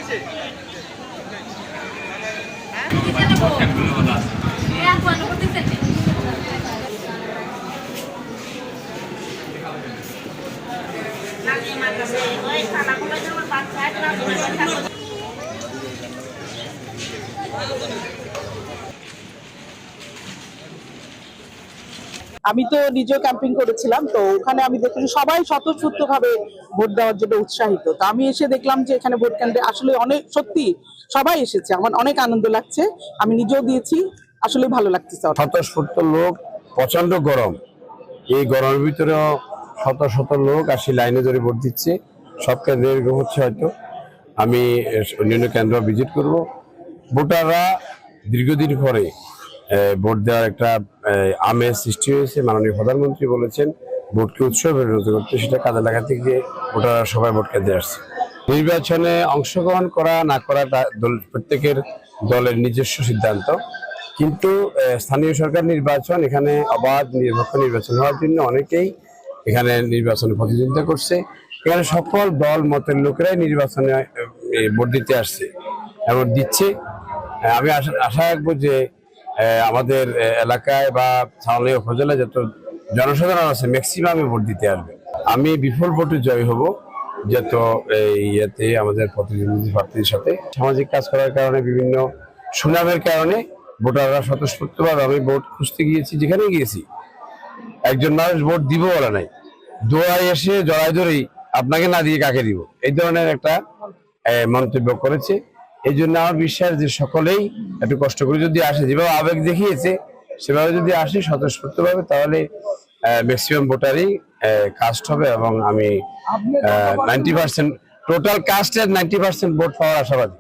আমি তো নিজেও ক্যাম্পিং করেছিলাম, তো ওখানে আমি দেখলাম সবাই স্বতঃস্ফূর্ত ভাবে ভোট দেওয়ার জন্য উৎসাহিত। তো আমি এসে দেখলাম যে এখানে ভোট কেন্দ্রে আসলে অনেক, সত্যি সবাই এসেছে, আমার অনেক আনন্দ লাগছে। আমি নিজেও দিয়েছি, আসলে ভালো লাগতেছে। স্বতঃস্ফূর্ত লোক, প্রচন্ড গরম, এই গরমের ভিতরে শত শত লোক আসি লাইনে ধরে ভোট দিচ্ছে। সব কেন্দ্রে এরকম হচ্ছে হয়তো। আমি অন্যান্য কেন্দ্র ভিজিট করব। ভোটাররা দীর্ঘদিন পরে ভোট দেওয়ার একটা আমেজ সৃষ্টি হয়েছে। মাননীয় প্রধানমন্ত্রী বলেছেন ভোটকে উৎসবে পরিণত করতে, সেটা কাজে লাগাতে গিয়ে ভোটাররা সবাই ভোট কেন্দ্রে আসছে। নির্বাচনে অংশগ্রহণ করা না করাটা প্রত্যেকের দলের নিজস্ব সিদ্ধান্ত, কিন্তু স্থানীয় সরকার নির্বাচন, এখানে অবাধ নিরপেক্ষ নির্বাচন হওয়ার জন্য অনেকেই এখানে নির্বাচনে প্রতিদ্বন্দ্বিতা করছে। এখানে সকল দল মতের লোকেরাই নির্বাচনে ভোট দিতে আসছে এবং দিচ্ছে। আমি আশা রাখবো যে আমাদের এলাকায় বা ছাউনি উপজেলায় যত জনসাধারণ আছে ম্যাক্সিমামে ভোট দিতে আসবে। আমি বিপুল ভোটে জয় হব, যত ইয়েতে আমাদের প্রতিদ্বন্দ্বী প্রার্থীর সাথে সামাজিক কাজ করার কারণে, বিভিন্ন সুনামের কারণে ভোটাররা স্বতঃস্ফূর্তভাবে, আমি ভোট খুঁজতে গিয়েছি, যেখানে গিয়েছি একজন মানুষ ভোট দিব বলে নাই, দোয়ায় এসে জড়াই ধরেই আপনাকে না দিয়ে কাকে দিব, এই ধরনের একটা মন্তব্য করেছে। এই জন্য আমার বিশ্বাস যে সকলেই একটু কষ্ট করে যদি আসে, যেভাবে আবেগ দেখিয়েছে সেভাবে যদি আসে স্বতঃস্ফূর্তভাবে, তাহলে ম্যাক্সিমাম ভোটারই কাস্ট হবে এবং আমি 90% টোটাল কাস্টের 90% ভোট পাওয়ার আশাবাদী।